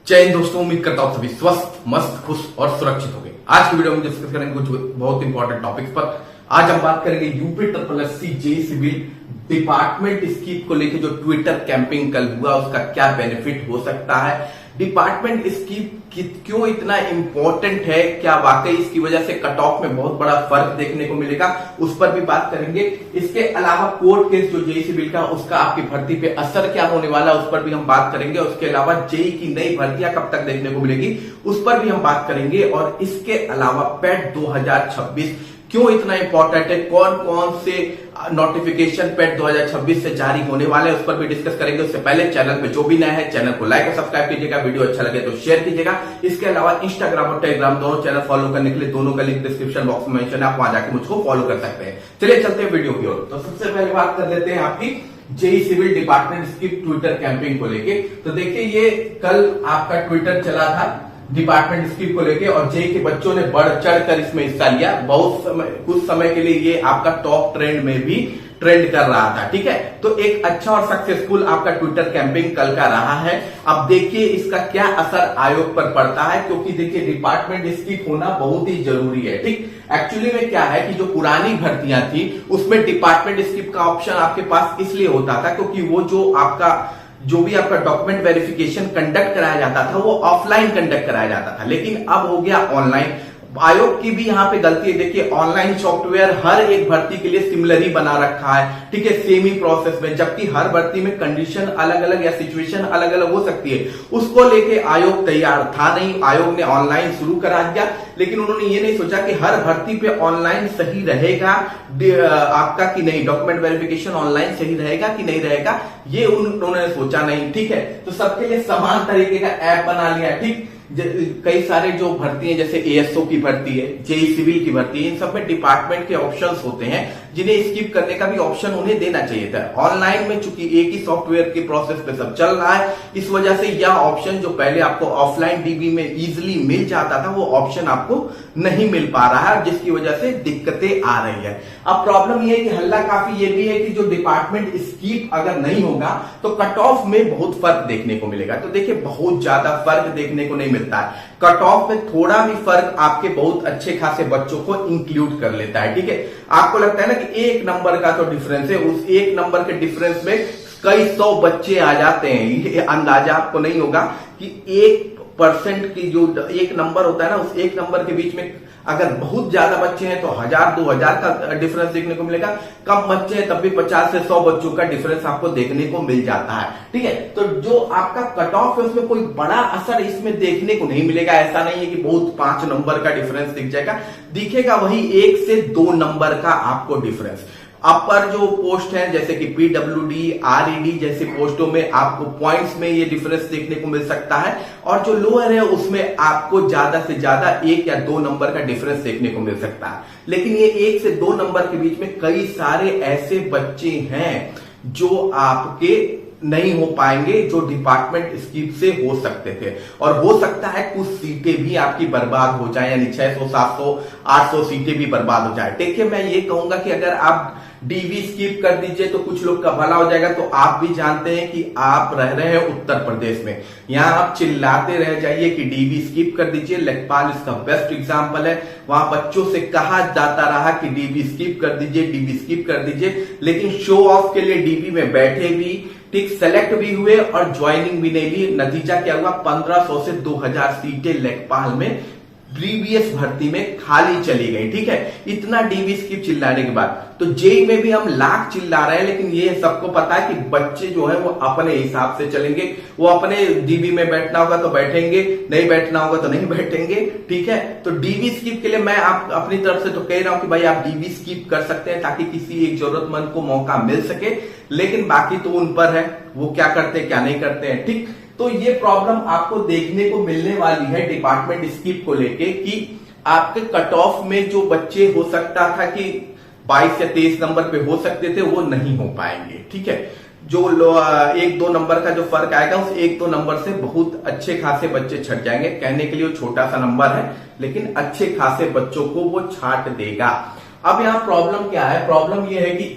जय हिंद दोस्तों, उम्मीद करता हूं सभी स्वस्थ, मस्त, खुश और सुरक्षित हो गए। आज की वीडियो में डिस्कस करेंगे कुछ बहुत इंपॉर्टेंट टॉपिक्स पर। आज हम बात करेंगे UP triple SC JEE civil department scheme को लेकर जो ट्विटर कैंपिंग कल हुआ, उसका क्या बेनिफिट हो सकता है, डिपार्टमेंट स्कीम क्यों इतना इंपॉर्टेंट है, क्या वाकई इसकी वजह से कट ऑफ में बहुत बड़ा फर्क देखने को मिलेगा, उस पर भी बात करेंगे। इसके अलावा कोर्ट केस जो जेईई सिविल का, उसका आपकी भर्ती पे असर क्या होने वाला है, उस पर भी हम बात करेंगे। उसके अलावा जेईई की नई भर्तियां कब तक देखने को मिलेगी, उस पर भी हम बात करेंगे। और इसके अलावा पेट 2026 क्यों इतना इंपॉर्टेंट है, कौन कौन से नोटिफिकेशन पेट 2026 से जारी होने वाले हैं, उस पर भी डिस्कस करेंगे। उससे पहले चैनल पे जो भी नया है, चैनल को लाइक और सब्सक्राइब कीजिएगा, वीडियो अच्छा लगे तो शेयर कीजिएगा। इसके अलावा इंस्टाग्राम और टेलीग्राम दोनों चैनल फॉलो करने के लिए दोनों का लिंक डिस्क्रिप्शन बॉक्स में मेंशन है, आप वहां जाकर मुझको फॉलो कर सकते हैं। चलिए चलते हैं वीडियो की ओर। तो सबसे पहले बात कर लेते हैं आपकी JEE civil department scheme Twitter camping को लेके। तो देखिए, ये कल आपका ट्विटर चला था डिपार्टमेंट स्कीम को लेके, और जेईई के बच्चों ने बढ़ चढ़कर इसमें हिस्सा लिया। कुछ समय के लिए ये आपका टॉप ट्रेंड में भी ट्रेंड कर रहा था, ठीक है। तो एक अच्छा और सक्सेसफुल आपका ट्विटर कैंपिंग कल का रहा है। अब देखिए इसका क्या असर आयोग पर पड़ता है, क्योंकि देखिए डिपार्टमेंट स्कीम होना बहुत ही जरूरी है, ठीक। एक्चुअली में क्या है कि जो पुरानी भर्तियां थी उसमें डिपार्टमेंट स्कीम का ऑप्शन आपके पास इसलिए होता था क्योंकि वो जो भी आपका डॉक्यूमेंट वेरिफिकेशन कंडक्ट कराया जाता था वो ऑफलाइन कंडक्ट कराया जाता था, लेकिन अब हो गया ऑनलाइन। आयोग की भी यहां पे गलती है। देखिए, ऑनलाइन सॉफ्टवेयर हर एक भर्ती के लिए सिमिलर ही बना रखा है, ठीक है, सेम ही प्रोसेस में, जबकि हर भर्ती में कंडीशन अलग अलग या सिचुएशन अलग अलग हो सकती है। उसको लेके आयोग तैयार था नहीं। आयोग ने ऑनलाइन शुरू करा दिया, लेकिन उन्होंने ये नहीं सोचा कि हर भर्ती पे ऑनलाइन सही रहेगा आपका कि नहीं, डॉक्यूमेंट वेरिफिकेशन ऑनलाइन सही रहेगा कि नहीं रहेगा, ये उन्होंने सोचा नहीं, ठीक है। तो सबके लिए समान तरीके का ऐप बना लिया, ठीक। कई सारे जो भर्ती हैं, जैसे एएसओ की भर्ती है, जेईई सिविल की भर्ती है, इन सब में डिपार्टमेंट के ऑप्शंस होते हैं जिन्हें स्किप करने का भी ऑप्शन उन्हें देना चाहिए था। ऑनलाइन में चूंकि एक ही सॉफ्टवेयर के प्रोसेस पे सब चल रहा है, इस वजह से यह ऑप्शन जो पहले आपको ऑफलाइन डीबी में इजीली मिल जाता था, वो ऑप्शन आपको नहीं मिल पा रहा है, जिसकी वजह से दिक्कतें आ रही है। अब प्रॉब्लम यह है कि हल्ला काफी ये भी है कि जो डिपार्टमेंट स्कीप अगर नहीं होगा तो कट ऑफ में बहुत फर्क देखने को मिलेगा। तो देखिए, बहुत ज्यादा फर्क देखने को नहीं मिलता है। कट ऑफ में थोड़ा भी फर्क आपके बहुत अच्छे खासे बच्चों को इंक्लूड कर लेता है, ठीक है। आपको लगता है ना कि एक नंबर का तो डिफरेंस है, उस एक नंबर के डिफरेंस में कई 100 बच्चे आ जाते हैं। ये अंदाजा आपको नहीं होगा कि 1% की जो एक नंबर होता है ना, उस एक नंबर के बीच में अगर बहुत ज्यादा बच्चे हैं तो 1000-2000 का डिफरेंस देखने को मिलेगा। कम बच्चे हैं तब भी 50 से 100 बच्चों का डिफरेंस आपको देखने को मिल जाता है, ठीक है। तो जो आपका कट ऑफ है उसमें कोई बड़ा असर इसमें देखने को नहीं मिलेगा। ऐसा नहीं है कि बहुत 5 नंबर का डिफरेंस दिख जाएगा, दिखेगा वही 1 से 2 नंबर का आपको डिफरेंस। अपर जो पोस्ट है, जैसे कि पीडब्ल्यूडी, आरईडी जैसे पोस्टों में आपको पॉइंट्स में ये डिफरेंस देखने को मिल सकता है, और जो लोअर है उसमें आपको ज्यादा से ज्यादा 1 या 2 नंबर का डिफरेंस देखने को मिल सकता है। लेकिन ये 1 से 2 नंबर के बीच में कई सारे ऐसे बच्चे हैं जो आपके नहीं हो पाएंगे, जो डिपार्टमेंट स्कीम से हो सकते थे, और हो सकता है कुछ सीटें भी आपकी बर्बाद हो जाए, यानी 600, 700, 800 सीटें भी बर्बाद हो जाए। देखिए, मैं ये कहूंगा कि अगर आप डीबी स्किप कर दीजिए तो कुछ लोग का भला हो जाएगा। तो आप भी जानते हैं कि आप रह रहे हैं उत्तर प्रदेश में, यहां आप चिल्लाते रह जाइए कि डीबी स्किप कर दीजिए। लेखपाल इसका बेस्ट एग्जांपल है। वहां बच्चों से कहा जाता रहा कि डीबी स्किप कर दीजिए, डीबी स्किप कर दीजिए, लेकिन शो ऑफ के लिए डीबी में बैठे भी, ठीक, सेलेक्ट भी हुए और ज्वाइनिंग भी नहीं ली। नतीजा क्या हुआ, 1500 से 2000 सीटें लेखपाल में प्रीवियस भर्ती में खाली चली गई, ठीक है। इतना डीबी स्किप चिल्लाने के बाद तो जेईई में भी हम लाख चिल्ला रहे हैं, लेकिन ये सबको पता है कि बच्चे जो है वो अपने हिसाब से चलेंगे। वो अपने डीबी में बैठना होगा तो बैठेंगे, नहीं बैठना होगा तो नहीं बैठेंगे, ठीक है। तो डीबी स्किप के लिए मैं आप अपनी तरफ से तो कह रहा हूं कि भाई आप डीबी स्किप कर सकते हैं ताकि किसी एक जरूरतमंद को मौका मिल सके, लेकिन बाकी तो उन पर है, वो क्या करते हैं क्या नहीं करते हैं, ठीक। तो ये प्रॉब्लम आपको देखने को मिलने वाली है डिपार्टमेंट स्कीम को लेके कि आपके कट ऑफ में जो बच्चे हो सकता था कि 22 या 23 नंबर पे हो सकते थे, वो नहीं हो पाएंगे, ठीक है। जो 1-2 नंबर का जो फर्क आएगा, उस 1-2 नंबर से बहुत अच्छे खासे बच्चे छट जाएंगे। कहने के लिए वो छोटा सा नंबर है, लेकिन अच्छे खासे बच्चों को वो छाट देगा। अब यहां प्रॉब्लम क्या है, प्रॉब्लम ये है कि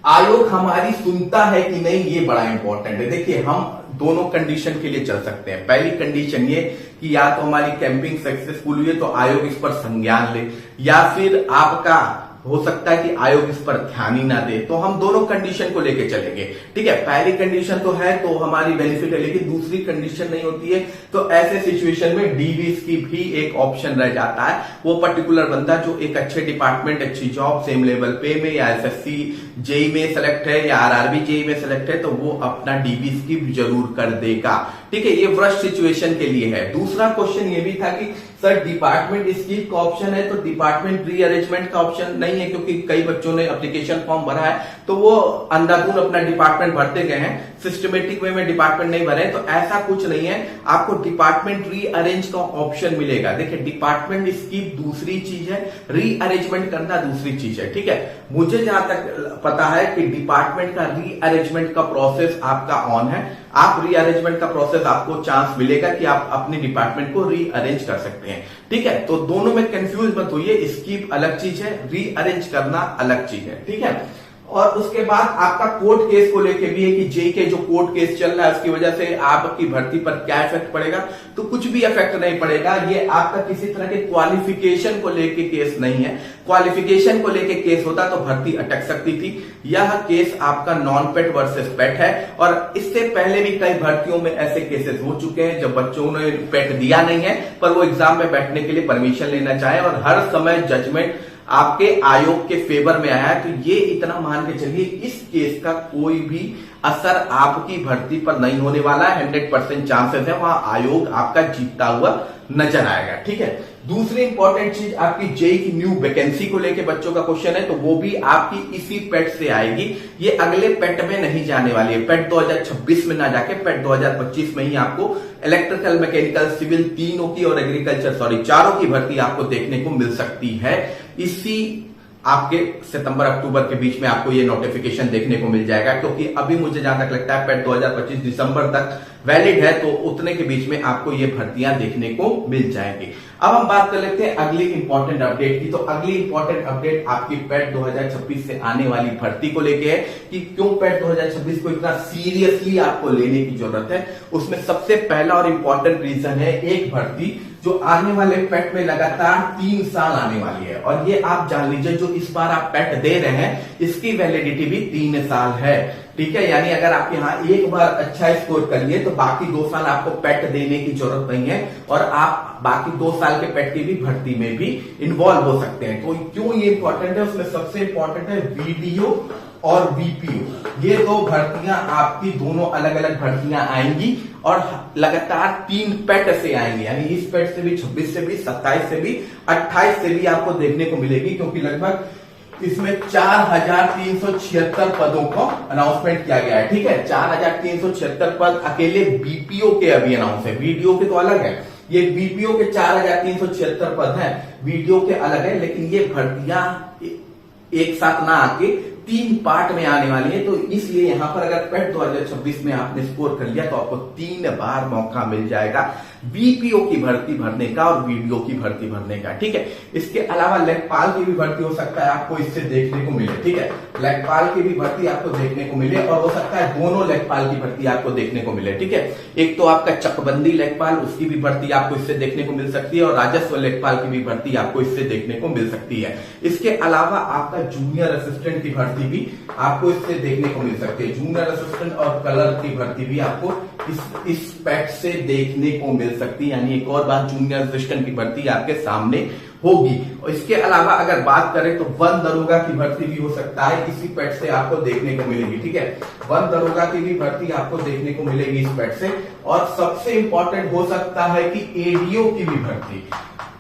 आयोग हमारी सुनता है कि नहीं, ये बड़ा इंपॉर्टेंट है। देखिए, हम दोनों कंडीशन के लिए चल सकते हैं। पहली कंडीशन ये कि या तो हमारी कैंपिंग सक्सेसफुल हुई है तो आयोग इस पर संज्ञान ले, या फिर आपका हो सकता है कि आयोग इस पर ध्यान ही ना दे, तो हम दोनों कंडीशन को लेके चलेंगे। ठीक है, पहली कंडीशन तो है तो हमारी बेनिफिट है, लेकिन दूसरी कंडीशन नहीं होती है, तो ऐसे सिचुएशन में डीवी की भी एक ऑप्शन रह जाता है। वो पर्टिकुलर बंदा जो एक अच्छे डिपार्टमेंट, अच्छी जॉब, सेम लेवल पे में, या एसएससी जेई में सेलेक्ट है या आरआरबी जेई में सेलेक्ट है, तो वो अपना डीवी स्किप जरूर कर देगा। ठीक है, ये वर्स्ट सिचुएशन के लिए है। दूसरा क्वेश्चन ये भी था कि सर डिपार्टमेंट स्किप का ऑप्शन है तो डिपार्टमेंट रीअरेंजमेंट का ऑप्शन नहीं है, क्योंकि कई बच्चों ने एप्लीकेशन फॉर्म भरा है तो वो अंधाधुंध अपना डिपार्टमेंट भरते गए हैं, सिस्टमेटिक वे में डिपार्टमेंट नहीं भरे। तो ऐसा कुछ नहीं है, आपको डिपार्टमेंट रीअरेंज का ऑप्शन मिलेगा। देखिए, डिपार्टमेंट स्किप दूसरी चीज है, रीअरेंजमेंट करना दूसरी चीज है। ठीक है, मुझे जहां तक पता है कि डिपार्टमेंट का रीअरेंजमेंट का प्रोसेस आपका ऑन है। आप रीअरेंजमेंट का प्रोसेस, आपको चांस मिलेगा कि आप अपने डिपार्टमेंट को रीअरेंज कर सकते हैं। ठीक है, तो दोनों में कंफ्यूज मत होइए, स्किप अलग चीज है, रीअरेंज करना अलग चीज है। ठीक है, और उसके बाद आपका कोर्ट केस को लेके भी है कि जेई के जो कोर्ट केस चल रहा है उसकी वजह से आपकी भर्ती पर क्या इफेक्ट पड़ेगा, तो कुछ भी इफेक्ट नहीं पड़ेगा। ये आपका किसी तरह के क्वालिफिकेशन को लेके केस नहीं है। क्वालिफिकेशन को लेके केस होता तो भर्ती अटक सकती थी। यह केस आपका नॉन पेट वर्सेस पेट है, और इससे पहले भी कई भर्तियों में ऐसे केसेस हो चुके हैं जब बच्चों ने पेट दिया नहीं है पर वो एग्जाम में बैठने के लिए परमिशन लेना चाहे, और हर समय जजमेंट आपके आयोग के फेवर में आया है। तो ये इतना मान के चलिए, इस केस का कोई भी असर आपकी भर्ती पर नहीं होने वाला है। 100% चांसेस है वहां आयोग आपका जीतता हुआ नजर आएगा। ठीक है, दूसरी इंपॉर्टेंट चीज आपकी जेई की न्यू वैकेंसी को लेके बच्चों का क्वेश्चन है, तो वो भी आपकी इसी पेट से आएगी। ये अगले पेट में नहीं जाने वाली है, पेट 2026 में ना जाके पेट 2025 में ही आपको इलेक्ट्रिकल, मैकेनिकल, सिविल तीनों की और एग्रीकल्चर चारों की भर्ती आपको देखने को मिल सकती है। इसी आपके सितंबर अक्टूबर के बीच में आपको ये नोटिफिकेशन देखने को मिल जाएगा, क्योंकि अभी मुझे जहां तक लगता है पेट 2025 दिसंबर तक वैलिड है, तो उतने के बीच में आपको ये भर्तियां देखने को मिल जाएंगी। अब हम बात कर लेते हैं अगली इंपॉर्टेंट अपडेट की। तो अगली इंपॉर्टेंट अपडेट आपकी पेट 2026 से आने वाली भर्ती को लेके है कि क्यों पेट 2026 को इतना सीरियसली आपको लेने की जरूरत है। उसमें सबसे पहला और इंपॉर्टेंट रीजन है एक भर्ती जो आने वाले पेट में लगातार 3 साल आने वाली है, और ये आप जान लीजिए जो इस बार आप पेट दे रहे हैं इसकी वैलिडिटी भी 3 साल है। ठीक है, यानी अगर आप यहाँ एक बार अच्छा स्कोर कर लिए तो बाकी 2 साल आपको पेट देने की जरूरत नहीं है, और आप बाकी 2 साल के पेट की भी भर्ती में भी इन्वॉल्व हो सकते हैं। तो क्यों ये इंपॉर्टेंट है, उसमें सबसे इंपॉर्टेंट है वीडीओ और वीपीओ। ये 2 भर्तियां आपकी दोनों अलग अलग भर्तियां आएंगी, और लगातार 3 पेट से आएंगी, यानी इस पेट से भी, 26 से भी, 27 से भी, 28 से भी आपको देखने को मिलेगी, क्योंकि लगभग इसमें 4376 पदों को अनाउंसमेंट किया गया है। ठीक है, 4376 पद अकेले बीपीओ के अभी अनाउंस है, वीडियो के तो अलग है। ये बीपीओ के 4376 पद हैं, वीडियो के अलग है, लेकिन ये भर्तियां एक साथ ना आके 3 पार्ट में आने वाली है। तो इसलिए यहां पर अगर पेट 2026 में आपने स्कोर कर लिया तो आपको 3 बार मौका मिल जाएगा बीपीओ की भर्ती भरने का और वीडियो की भर्ती भरने का। ठीक है, इसके अलावा लेखपाल की भी भर्ती हो सकता है आपको इससे देखने को मिले। ठीक है, लेखपाल की भी भर्ती आपको देखने को मिले, और हो सकता है दोनों लेखपाल की भर्ती आपको देखने को मिले। ठीक है, एक तो आपका चकबंदी लेखपाल, उसकी भी भर्ती आपको इससे देखने को मिल सकती है, और राजस्व लेखपाल की भी भर्ती आपको इससे देखने को मिल सकती है। इसके अलावा आपका जूनियर असिस्टेंट की भर्ती भी आपको इससे देखने को मिल सकती है। जूनियर असिस्टेंट और कलर की भर्ती भी आपको इस पेट से देखने को मिल सकती है, यानी एक और बात जूनियर असिस्टेंट की भर्ती आपके सामने होगी। और इसके अलावा अगर बात करें तो वन दरोगा की भर्ती भी हो सकता है इसी पेट से आपको देखने को मिलेगी। ठीक है, वन दरोगा की भी भर्ती आपको देखने को मिलेगी इस पेट से, और सबसे इंपॉर्टेंट हो सकता है कि एडीओ की भी भर्ती।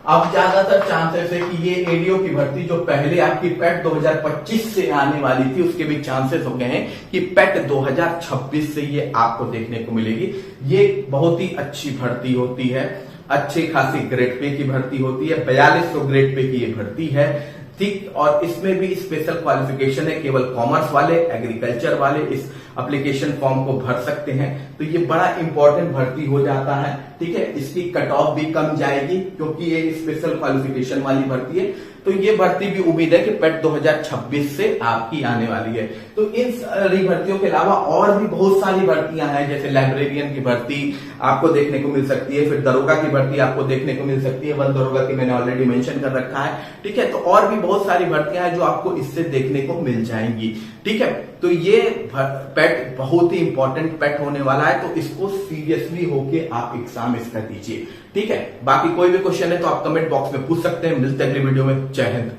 अब ज्यादातर चांसेस है कि ये एडीओ की भर्ती जो पहले आपकी पेट 2025 से आने वाली थी उसके भी चांसेस हो गए हैं कि पेट 2026 से ये आपको देखने को मिलेगी। ये बहुत ही अच्छी भर्ती होती है, अच्छे खासी ग्रेड पे की भर्ती होती है, 4200 ग्रेड पे की ये भर्ती है। ठीक, और इसमें भी स्पेशल क्वालिफिकेशन है, केवल कॉमर्स वाले, एग्रीकल्चर वाले इस एप्लीकेशन फॉर्म को भर सकते हैं। तो ये बड़ा इंपॉर्टेंट भर्ती हो जाता है। ठीक है, इसकी कट ऑफ भी कम जाएगी क्योंकि ये स्पेशल क्वालिफिकेशन वाली भर्ती है। तो ये भर्ती भी उम्मीद है कि पेट 2026 से आपकी आने वाली है। तो इन सारी भर्तियों के अलावा और भी बहुत सारी भर्तियां हैं, जैसे लाइब्रेरियन की भर्ती आपको देखने को मिल सकती है, फिर दरोगा की भर्ती आपको देखने को मिल सकती है। वन दरोगा की मैंने ऑलरेडी मेंशन कर रखा है। ठीक है, तो और भी बहुत सारी भर्तियां हैं जो आपको इससे देखने को मिल जाएंगी। ठीक है, तो ये पेट बहुत ही इंपॉर्टेंट पेट होने वाला है, तो इसको सीरियसली होके आप एग्जाम इसका दीजिए। ठीक है, बाकी कोई भी क्वेश्चन है तो आप कमेंट बॉक्स में पूछ सकते हैं। मिलते हैं अगली वीडियो में। जय हिंद।